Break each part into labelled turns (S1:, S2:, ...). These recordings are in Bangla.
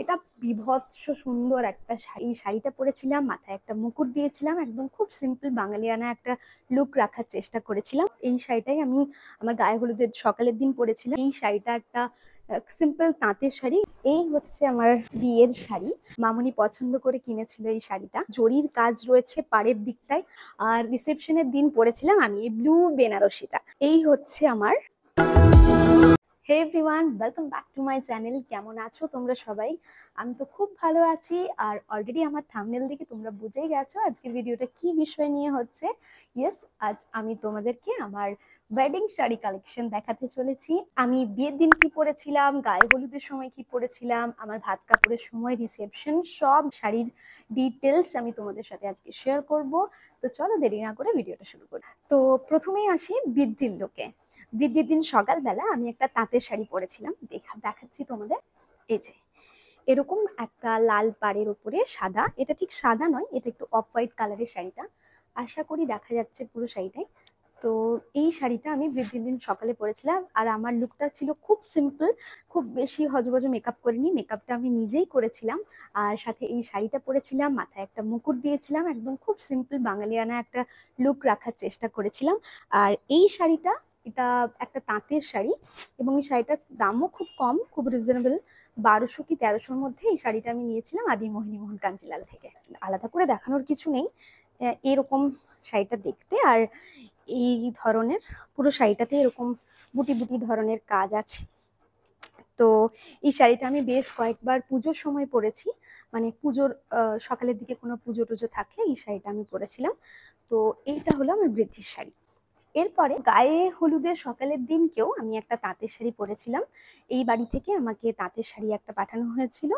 S1: এটা বিভৎস সুন্দর একটা শাড়ি। এই শাড়িটা পরেছিলাম, মাথায় একটা মুকুট দিয়েছিলাম, একদম খুব সিম্পল বাঙালিয়ানা একটা লুক রাখার চেষ্টা করেছিলাম। এই শাড়িটাই আমি আমার গায়ে হলুদের সকালের দিন পরেছিলাম। এই শাড়িটা একটা সিম্পল তাঁতের শাড়ি। এই হচ্ছে আমার বিয়ের শাড়ি, মামুনি পছন্দ করে কিনেছিল এই শাড়িটা। জরির কাজ রয়েছে পাড়ের দিকটায়, আর রিসেপশনের দিন পরেছিলাম আমি এই ব্লু বেনারসিটা। এই হচ্ছে আমার। Hey everyone, welcome back to my channel. কেমন আছো তোমরা সবাই? আমি তো খুব ভালো আছি। আর অলরেডি আমার থাম্বনেল দেখে তোমরা বুঝেই গেছো আজকের ভিডিওটা কি বিষয় নিয়ে হচ্ছে। ইয়েস, আজ আমি তোমাদেরকে আমার ওয়েডিং শাড়ি কালেকশন দেখাতে চলেছি। আমি বিয়ের দিন কি পরেছিলাম, গায়ে হলুদের সময় কি পরেছিলাম, আমার ভাত কাপড়ের সময়, রিসেপশন, সব শাড়ির ডিটেলস আমি তোমাদের সাথে আজকে শেয়ার করব। তো চলো দেরি না করে ভিডিওটা শুরু করি। তো প্রথমেই আসি বৃদ্ধির লোকে। বৃদ্ধির দিন সকালবেলা আমি একটা তাঁতের শাড়ি পরেছিলাম, দেখাচ্ছি তোমাদের। এই যে এরকম একটা লাল পাড়ের উপরে সাদা, এটা ঠিক সাদা নয়, এটা একটু অফ হোয়াইট কালারের শাড়িটা, আশা করি দেখা যাচ্ছে পুরো শাড়িটাই। তো এই শাড়িটা আমি বৃদ্ধির দিন সকালে পরেছিলাম, আর আমার লুকটা ছিল খুব সিম্পল, খুব বেশি হজবজ মেকআপ করিনি, মেকআপটা আমি নিজেই করেছিলাম। আর সাথে এই শাড়িটা পরেছিলাম, মাথায় একটা মুকুট দিয়েছিলাম, একদম খুব সিম্পল বাঙালিয়ানা একটা লুক রাখার চেষ্টা করেছিলাম। আর এই শাড়িটা, এটা একটা তাঁতের শাড়ি, এবং এই শাড়িটার দামও খুব কম, খুব রিজনেবল। 1200 কি 1300-র মধ্যে এই শাড়িটা আমি নিয়েছিলাম আদি মোহিনীমোহন কাঞ্জিলাল থেকে। আলাদা করে দেখানোর কিছু নেই, এরকম শাড়িটা দেখতে। আর এই ধরনের পুরো শাড়িটাতে এরকম বুটি বুটি ধরনের কাজ আছে। তো এই শাড়িটা আমি বেশ কয়েকবার পুজোর সময় পরেছি, মানে পুজোর সকালের দিকে কোনো পুজো টুজো থাকলে এই শাড়িটা আমি পরেছিলাম। তো এইটা হলো আমার বৃদ্ধির শাড়ি। এরপরে গায়ে হলুদের সকালের দিনকেও আমি একটা তাঁতের শাড়ি পরেছিলাম। এই বাড়ি থেকে আমাকে তাঁতের শাড়ি একটা পাঠানো হয়েছিল,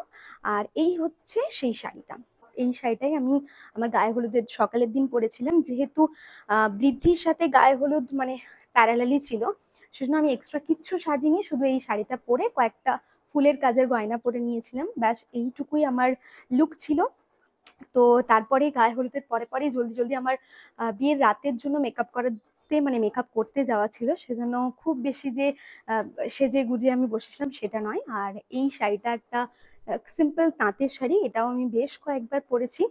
S1: আর এই হচ্ছে সেই শাড়িটা। এই শাড়িটাই আমি আমার গায়ে হলুদের সকালের দিন পরেছিলাম। যেহেতু বৃদ্ধির সাথে গায়ে হলুদ মানে প্যারালালি ছিল, সেজন্য আমি এক্সট্রা কিচ্ছু সাজিনি, শুধু এই শাড়িটা পরে কয়েকটা ফুলের কাজের গয়না পরে নিয়েছিলাম, ব্যাস এইটুকুই আমার লুক ছিল। তো তারপরে গায়ে হলুদের পরে পরেই জলদি জলদি আমার বিয়ের রাতের জন্য মেকআপ করাতে, মানে মেকআপ করতে যাওয়া ছিল, সেজন্য খুব বেশি যে সেজে গুজে আমি বসেছিলাম সেটা নয়। আর এই শাড়িটা একটা সিম্পল তাঁতের শাড়ি, এটাও আমি বেশ কয়েকবার পরেছি।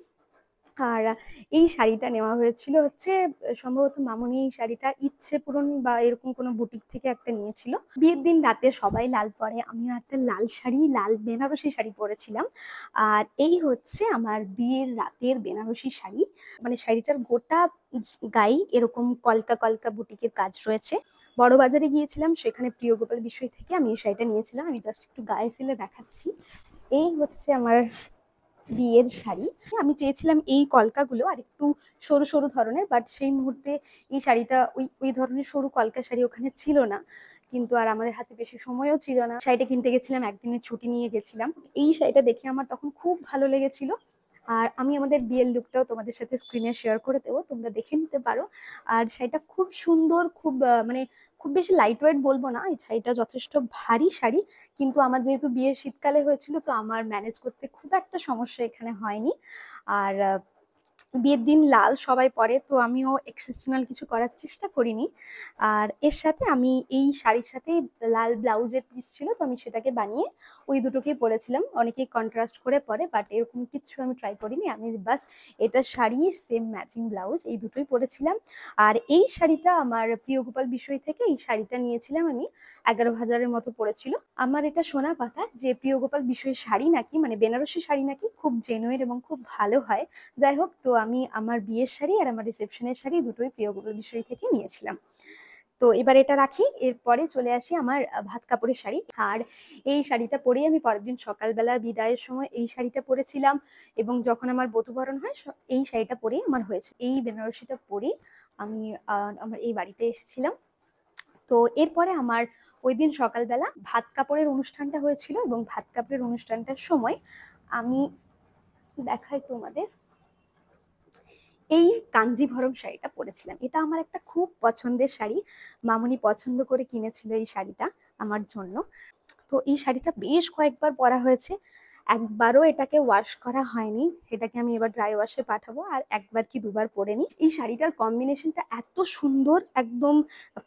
S1: আর এই শাড়িটা নেওয়া হয়েছিল হচ্ছে সম্ভবত মামুনি এই শাড়িটা ইচ্ছে পূরণ বা এরকম কোনো বুটিক থেকে একটা নিয়েছিল। বিয়ের দিন রাতে সবাই লাল পরে, আমিও একটা লাল শাড়ি, লাল বেনারসি শাড়ি পরেছিলাম। আর এই হচ্ছে আমার বিয়ের রাতের বেনারসি শাড়ি। মানে শাড়িটার গোটা গায়ে এরকম কলকা কলকা বুটিকের কাজ রয়েছে। বড় বাজারে গিয়েছিলাম, সেখানে প্রিয় গোপাল বিষয় থেকে আমি এই শাড়িটা নিয়েছিলাম। আমি জাস্ট একটু গায়ে ফেলে দেখাচ্ছি। এই হচ্ছে আমার বিয়ের শাড়ি। আমি চেয়েছিলাম এই কলকাগুলো আর একটু সরু সরু ধরনের, বাট সেই মুহূর্তে এই শাড়িটা ওই ওই ধরনের সরু কলকা শাড়ি ওখানে ছিল না। কিন্তু আর আমাদের হাতে বেশি সময়ও ছিল না, শাড়িটা কিনতে গেছিলাম, একদিনের ছুটি নিয়ে গেছিলাম। এই শাড়িটা দেখে আমার তখন খুব ভালো লেগেছিল। আর আমি আমাদের বিয়ের লুকটাও তোমাদের সাথে স্ক্রিনে শেয়ার করে দেবো, তোমরা দেখে নিতে পারো। আর শাড়িটা খুব সুন্দর, খুব মানে খুব বেশি লাইট ওয়েট বলবো না, এই শাড়িটা যথেষ্ট ভারী শাড়ি। কিন্তু আমার যেহেতু বিয়ে শীতকালে হয়েছিল, তো আমার ম্যানেজ করতে খুব একটা সমস্যা এখানে হয়নি। আর বিয়ের দিন লাল সবাই পরে, তো আমিও এক্সেপশনাল কিছু করার চেষ্টা করিনি। আর এর সাথে আমি এই শাড়ির সাথে লাল ব্লাউজের পিস ছিল, তো আমি সেটাকে বানিয়ে ওই দুটোকেই পরেছিলাম। অনেকেই কন্ট্রাস্ট করে পরে, বাট এরকম কিছু আমি ট্রাই করিনি। আমি বাস এটা শাড়ি, সেম ম্যাচিং ব্লাউজ, এই দুটোই পরেছিলাম। আর এই শাড়িটা আমার প্রিয় গোপাল বিষয় থেকে এই শাড়িটা নিয়েছিলাম আমি, 11,000-এর মতো পড়েছিল। আমার এটা শোনা কথা যে প্রিয় গোপাল বিষয় শাড়ি নাকি, মানে বেনারসি শাড়ি নাকি খুব জেনুইন এবং খুব ভালো হয়। যাই হোক, তো আমি আমার বিয়ের শাড়ি আর আমার রিসেপশনের শাড়ি দুটোই প্রিয় গোপাল বিষয় থেকে নিয়েছিলাম। তো এবার এটা রাখি, এরপরে চলে আসি আমার ভাত কাপড়ের শাড়ি। আর এই শাড়িটা পরেই আমি পরের দিন সকালবেলা বিদায়ের সময় এই শাড়িটা পরেছিলাম, এবং যখন আমার বধূবরণ হয় এই শাড়িটা পরেই আমার হয়েছে। এই বেনারসিটা পরেই আমি আমার এই বাড়িতে এসেছিলাম। তো এরপরে আমার ওই দিন সকালবেলা ভাত কাপড়ের অনুষ্ঠানটা হয়েছিল, এবং ভাত কাপড়ের অনুষ্ঠানটার সময় আমি দেখাই তোমাদের, এই কাঞ্জিভরম শাড়িটা পরেছিলাম। এটা আমার একটা খুব পছন্দের শাড়ি, মামুনি পছন্দ করে কিনেছিল এই শাড়িটা আমার জন্য। তো এই শাড়িটা বেশ কয়েকবার পরা হয়েছে, একবারও এটাকে ওয়াশ করা হয়নি, এটাকে আমি এবার ড্রাই ওয়াশে পাঠাবো, আর একবার কি দুবার পরে নিই। এই শাড়িটার কম্বিনেশনটা এত সুন্দর, একদম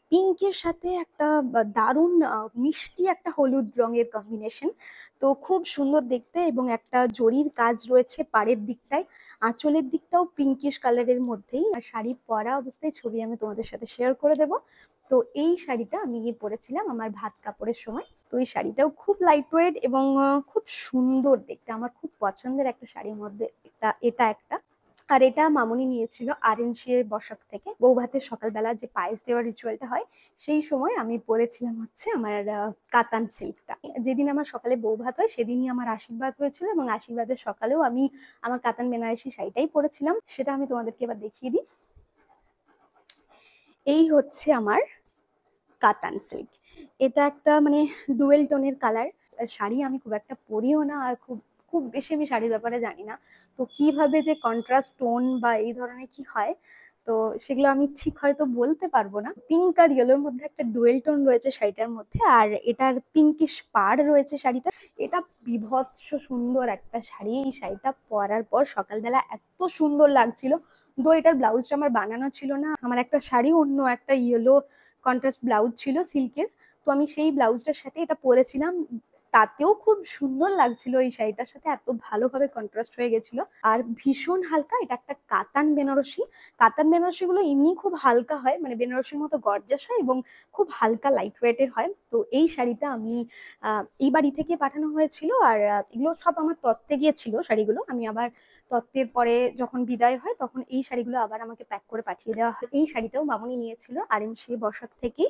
S1: পিঙ্কের সাথে একটা দারুণ মিষ্টি একটা হলুদ রঙের কম্বিনেশন। তো খুব সুন্দর দেখতে, এবং একটা জরির কাজ রয়েছে পাড়ের দিকটায়, আঁচলের দিকটাও পিঙ্কিশ কালারের মধ্যেই। আর শাড়ি পরা অবস্থায় ছবি আমি তোমাদের সাথে শেয়ার করে দেবো। তো এই শাড়িটা আমি পরেছিলাম আমার ভাত কাপড়ের সময়। তো এই শাড়িটাও খুব লাইট ওয়েট এবং খুব সুন্দর দেখতে, আমার খুব পছন্দের একটা শাড়ির মধ্যে এটা এটা একটা। আর এটা মামুনি নিয়েছিল আরএনসি বসাক থেকে। বউ ভাতের সকালবেলা যে পায়েস দেওয়ার রিচুয়ালটা হয়, সেই সময় আমি পরেছিলাম হচ্ছে আমার কাতান সিল্কটা। যেদিন আমার সকালে বউ ভাত হয় সেদিনই আমার আশীর্বাদ হয়েছিল, এবং আশীর্বাদের সকালেও আমি আমার কাতান বেনারসি শাড়িটাই পরেছিলাম। সেটা আমি তোমাদেরকে এবার দেখিয়ে দিই। এই হচ্ছে আমার কাতান সিল্ক। এটা একটা মানে ডুয়েল টোনের কালার। শাড়ি আমি খুব একটা পরিও না, আর খুব খুব বেশি আমি শাড়ির ব্যাপারে জানি না। তো কিভাবে যে কন্ট্রাস্ট টোন বা এই ধরনের কি হয়, তো সেগুলো আমি ঠিক হয়তো বলতে পারবো না। পিঙ্ক আর ইয়েলোর মধ্যে একটা ডুয়েল টোন রয়েছে শাড়িটার মধ্যে, আর এটার পিঙ্কিশ পাড় রয়েছে শাড়িটা। এটা বিভৎস সুন্দর একটা শাড়ি। এই শাড়িটা পরার পর সকালবেলা এত সুন্দর লাগছিল। তো এটার ব্লাউজটা আমার বানানো ছিল না, আমার একটা শাড়ি অন্য একটা ইয়েলো কন্ট্রাস্ট ব্লাউজ ছিল সিল্কের, তো আমি সেই ব্লাউজটার সাথে এটা পরেছিলাম। তাতেও খুব সুন্দর লাগছিল, এই শাড়িটার সাথে এত ভালোভাবে কন্ট্রাস্ট হয়ে গেছিল। আর ভীষণ হালকা, এটা একটা কাতান বেনারসি। কাতান বেনারসি গুলো এমনি খুব হালকা হয়, মানে বেনারসির মতো গর্জাস হয় এবং খুব হালকা লাইট ওয়েটের হয়। তো এই শাড়িটা আমি এই বাড়ি থেকে পাঠানো হয়েছিল, আর এগুলো সব আমার তত্ত্বে গিয়েছিল শাড়িগুলো। আমি আবার তত্ত্বের পরে যখন বিদায় হয় তখন এই শাড়িগুলো আবার আমাকে প্যাক করে পাঠিয়ে দেওয়া হয়। এই শাড়িটাও মামুনি নিয়েছিল আরএমসি বসাক থেকে।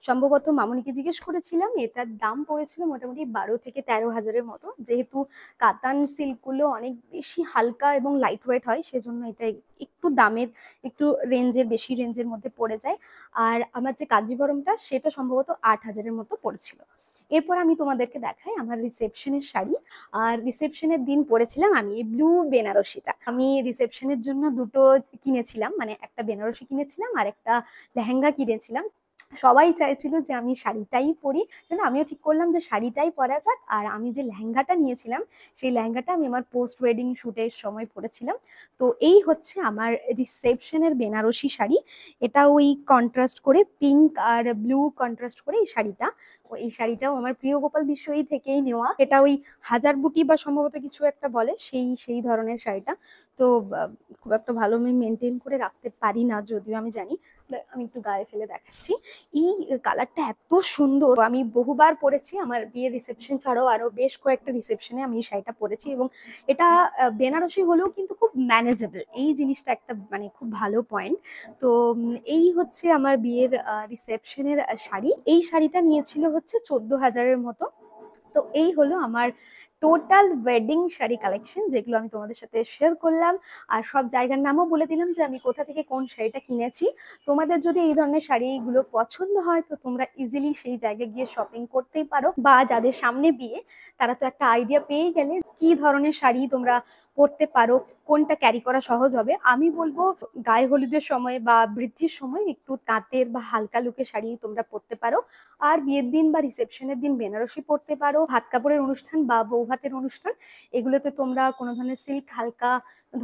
S1: সম্ভবত মামুনিকে জিজ্ঞেস করেছিলাম, এটার দাম পড়েছিল মোটামুটি 12 থেকে 13 হাজারের মতো। যেহেতু কাতান সিল্কগুলো অনেক বেশি হালকা এবং লাইট ওয়েট হয়, সেজন্য এটা একটু দামের, একটু রেঞ্জের, বেশি রেঞ্জের মধ্যে পড়ে যায়। আর আমার যে কাঞ্জিভরমটা সেটা সম্ভবত 8 হাজারের মতো পড়েছিল। এরপর আমি তোমাদেরকে দেখাই আমার রিসেপশনের শাড়ি। আর রিসেপশনের দিন পরেছিলাম আমি এই ব্লু বেনারসিটা। আমি রিসেপশনের জন্য দুটো কিনেছিলাম, মানে একটা বেনারসি কিনেছিলাম আর একটা লেহেঙ্গা কিনেছিলাম। সবাই চাইছিল যে আমি শাড়িটাই পরি, সেজন্য আমিও ঠিক করলাম যে শাড়িটাই পরা যাক। আর আমি যে লেহেঙ্গাটা নিয়েছিলাম সেই লেহেঙ্গাটা আমি আমার পোস্ট ওয়েডিং শুটের সময় পরেছিলাম। তো এই হচ্ছে আমার রিসেপশনের বেনারসি শাড়ি। এটা ওই কন্ট্রাস্ট করে পিঙ্ক আর ব্লু কন্ট্রাস্ট করে এই শাড়িটা। এই শাড়িটাও আমার প্রিয় গোপাল বিশ্বই থেকেই নেওয়া। এটা ওই হাজার বুটি বা সম্ভবত কিছু একটা বলে, সেই ধরনের শাড়িটা। তো খুব একটা ভালো আমি মেনটেন করে রাখতে পারি না, যদিও আমি জানি। আমি একটু গায়ে ফেলে দেখাচ্ছি। এই কালারটা এত সুন্দর, আমি বহুবার পরেছি আমার বিয়ের রিসেপশন ছাড়াও আরো বেশ কয়েকটা রিসেপশনে আমি এই শাড়িটা পরেছি। এবং এটা বেনারসি হলেও কিন্তু খুব ম্যানেজেবল, এই জিনিসটা একটা মানে খুব ভালো পয়েন্ট। তো এই হচ্ছে আমার বিয়ের রিসেপশনের শাড়ি। এই শাড়িটা নিয়েছিল হচ্ছে 14 হাজারের মতো। তো এই হলো আমার টোটাল ওয়েডিং শাড়ি কালেকশন, যেগুলো আমি তোমাদের সাথে শেয়ার করলাম। আর সব জায়গার নামও বলে দিলাম যে আমি কোথা থেকে কোন শাড়িটা কিনেছি। তোমাদের যদি এই ধরনের শাড়িগুলো পছন্দ হয় তো তোমরা ইজিলি সেই জায়গায় গিয়ে শপিং করতেই পারো, বা যাদের সামনে বিয়ে তারা তো একটা আইডিয়া পেয়ে গেলে কি ধরনের শাড়ি তোমরা পরতে পারো, কোনটা ক্যারি করা সহজ হবে। আমি বলবো গায়ে হলুদের সময় বা বৃদ্ধির সময় একটু তাঁতের বা হালকা লুকের শাড়ি তোমরা পরতে পারো। আর বিয়ের দিন বা রিসেপশনের দিন বেনারসি পরতে পারো। ভাত কাপড়ের অনুষ্ঠান বা বউ ভাতের অনুষ্ঠান, এগুলোতে তোমরা কোনো ধরনের সিল্ক, হালকা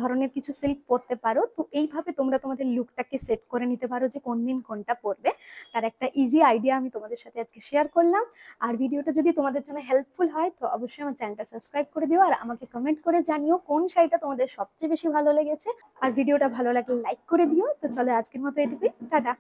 S1: ধরনের কিছু সিল্ক পরতে পারো। তো এইভাবে তোমরা তোমাদের লুকটাকে সেট করে নিতে পারো যে কোন দিন কোনটা পরবে। তার একটা ইজি আইডিয়া আমি তোমাদের সাথে আজকে শেয়ার করলাম। আর ভিডিওটা যদি তোমাদের জন্য হেল্পফুল হয় তো অবশ্যই আমার চ্যানেলটা সাবস্ক্রাইব করে দিও, আর আমাকে কমেন্ট করে জানিও কোন শাড়িটা তোমাদের সবচেয়ে বেশি ভালো লেগেছে। আর ভিডিওটা ভালো লাগলে লাইক করে দিও। তো চলো আজকের মতো এটুকুই, টাটা।